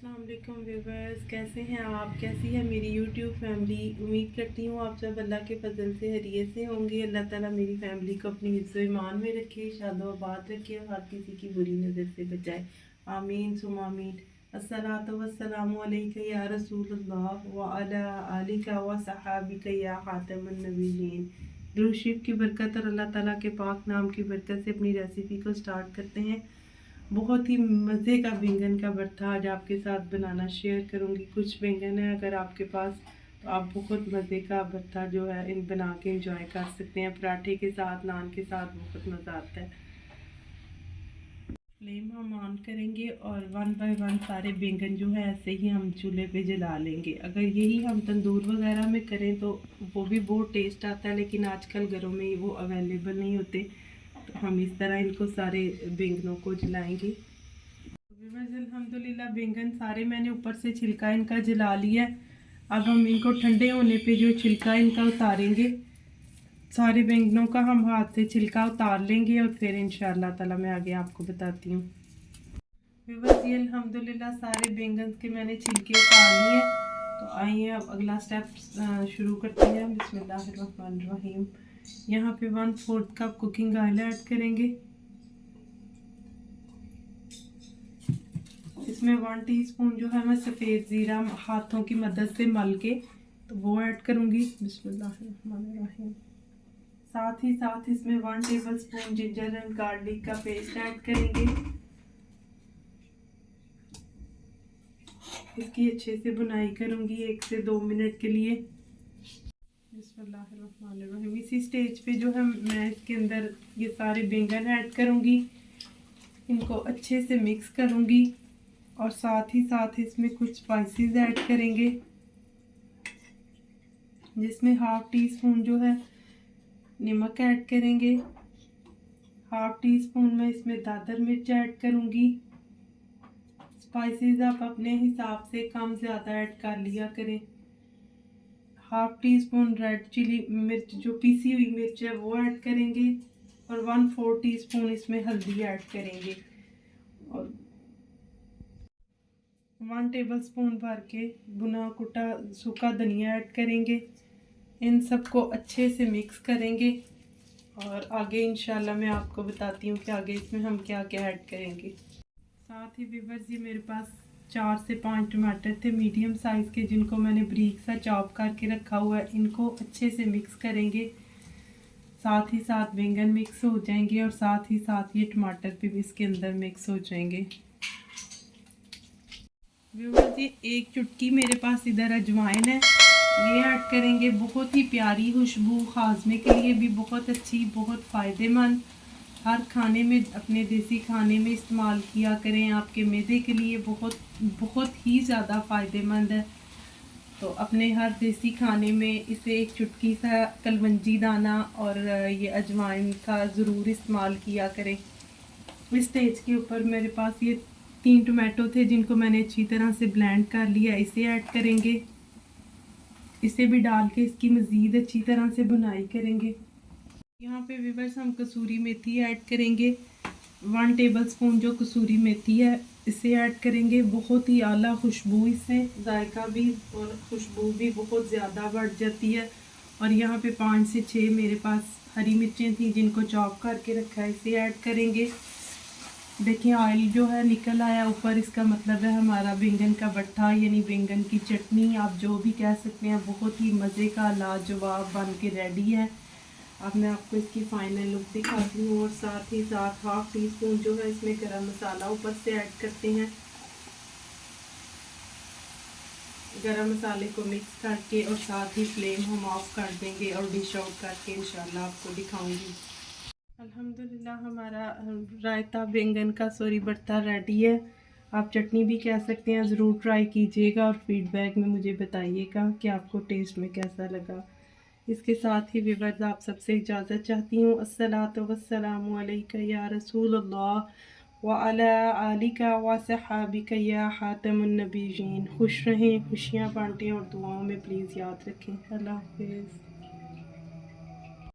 अस्सलाम वालेकुम व्यूवर्स, कैसे हैं आप? कैसी है मेरी यूट्यूब फैमिली? उम्मीद करती हूँ आप सब अल्लाह के फजल से खैरियत से होंगे। अल्लाह ताला मेरी फैमिली को अपनी इज़्ज़त ईमान में रखे, शादोआबाद रखे और हर किसी की बुरी नज़र से बचाए। आमीन सुम आमीन। अस्सलातु वस्सलामु अलैका या रसूलल्लाह व अला आलिका व सहाबिका या खातमुन नबिय्यीन। दुरूद शरीफ की बरकत और अल्लाह ताला के पाक नाम की बरकत से अपनी रेसिपी को स्टार्ट करते हैं। बहुत ही मज़े का बैंगन का भरता आज आपके साथ बनाना शेयर करूंगी। कुछ बैंगन है अगर आपके पास तो आप बहुत मज़े का भरता जो है इन बना के इंजॉय कर सकते हैं। पराठे के साथ, नान के साथ बहुत मज़ा आता है। फ्लेम हम ऑन करेंगे और वन बाय वन सारे बैंगन जो है ऐसे ही हम चूल्हे पे जला लेंगे। अगर यही हम तंदूर वगैरह में करें तो वो भी बहुत टेस्ट आता है, लेकिन आजकल घरों में वो अवेलेबल नहीं होते, तो हम इस तरह इनको सारे बैंगनों को जलाएंगे। अल्हम्दुलिल्लाह बैंगन सारे मैंने ऊपर से छिलका इनका जला लिया। अब हम इनको ठंडे होने पे जो छिलका इनका उतारेंगे। सारे बैंगनों का हम हाथ से छिलका उतार लेंगे और फिर इंशाअल्लाह ताला मैं आगे आपको बताती हूँ। व्यूअर्स, ये अल्हम्दुलिल्लाह सारे बैंगन के मैंने छिलके उतार लिए। तो आइए अब अगला स्टेप शुरू करते हैं। बिस्मिल्लाहिर्रहमानिर्रहीम। यहाँ पे 1/4 कप कुकिंग ऑयल ऐड करेंगे। इसमें 1 टीस्पून जो है मैं सफ़ेद ज़ीरा हाथों की मदद से मल के तो वो ऐड करूँगी। बिस्मिल्लाहिर्रहमानिर्रहीम। साथ ही साथ इसमें 1 टेबलस्पून जिंजर एंड गार्लिक का पेस्ट ऐड करेंगे। इसकी अच्छे से बुनाई करूँगी 1 से 2 मिनट के लिए। बिस्मिल्लाहिर्रहमानिर्रहीम। इसी स्टेज पे जो है मैं इसके अंदर ये सारे बैंगन ऐड करूँगी, इनको अच्छे से मिक्स करूँगी और साथ ही साथ इसमें कुछ स्पाइसेस ऐड करेंगे, जिसमें 1/2 टीस्पून जो है नमक ऐड करेंगे। 1/2 टीस्पून मैं इसमें दादर मिर्च ऐड करूँगी। स्पाइसेस आप अपने हिसाब से कम ज़्यादा ऐड कर लिया करें। 1/2 टीस्पून रेड चिली मिर्च जो पीसी हुई मिर्च है वो ऐड करेंगे और 1/4 टीस्पून इसमें हल्दी ऐड करेंगे और 1 टेबलस्पून भर के भुना कुटा सूखा धनिया ऐड करेंगे। इन सबको अच्छे से मिक्स करेंगे और आगे इंशाल्लाह मैं आपको बताती हूँ कि आगे इसमें हम क्या क्या ऐड करेंगे। साथ ही व्यूअर्स, ये मेरे पास 4 से 5 टमाटर थे मीडियम साइज़ के, जिनको मैंने बारीक सा चॉप करके रखा हुआ है। इनको अच्छे से मिक्स करेंगे। साथ ही साथ बैंगन मिक्स हो जाएंगे और साथ ही साथ ये टमाटर भी इसके अंदर मिक्स हो जाएंगे। व्यूअर्स, ये 1 चुटकी मेरे पास इधर अजवाइन है, ये ऐड करेंगे। बहुत ही प्यारी खुशबू, हाजमे के लिए भी बहुत अच्छी, बहुत फ़ायदेमंद। हर खाने में, अपने देसी खाने में इस्तेमाल किया करें, आपके मैदे के लिए बहुत बहुत ही ज़्यादा फ़ायदेमंद है। तो अपने हर देसी खाने में इसे 1 चुटकी सा कलवंजी दाना और ये अजवाइन का ज़रूर इस्तेमाल किया करें। इस स्टेज के ऊपर मेरे पास ये 3 टमाटो थे, जिनको मैंने अच्छी तरह से ब्लेंड कर लिया, इसे ऐड करेंगे। इसे भी डाल के इसकी मज़ीद अच्छी तरह से बुनाई करेंगे। यहाँ पे व्यूअर्स हम कसूरी मेथी ऐड करेंगे। 1 टेबलस्पून जो कसूरी मेथी है इसे ऐड करेंगे। बहुत ही आला खुशबू, इससे जायका भी और खुशबू भी बहुत ज़्यादा बढ़ जाती है। और यहाँ पे 5 से 6 मेरे पास हरी मिर्चें थी, जिनको चॉप करके रखा है, इसे ऐड करेंगे। देखिए ऑयल जो है निकल आया ऊपर, इसका मतलब है हमारा बैंगन का भट्टा यानी बैंगन की चटनी, आप जो भी कह सकते हैं, बहुत ही मज़े का लाजवाब बन के रेडी है। अब मैं आपको इसकी फाइनल लुक दिखाती हूँ और साथ ही साथ 1/2 टीस्पून जो है इसमें गरम मसाला ऊपर से ऐड करते हैं। गरम मसाले को मिक्स करके और साथ ही फ्लेम हम ऑफ कर देंगे और डिश आउट करके इंशाल्लाह आपको दिखाऊंगी। अल्हम्दुलिल्लाह हमारा रायता बैंगन का सोरी भरता रेडी है। आप चटनी भी कह सकते हैं। ज़रूर ट्राई कीजिएगा और फीडबैक में मुझे बताइएगा कि आपको टेस्ट में कैसा लगा। इसके साथ ही व्यूअर्स, आप सबसे इजाज़त चाहती हूँ। अस्सलातु वस्सलामु अलैका या रसूलल्लाह व अला आलिका व सहाबिका या खातमुन नबिय्यीन। खुश रहें, खुशियाँ बांटें और दुआओं में प्लीज़ याद रखें। अल्लाह हाफ़िज़।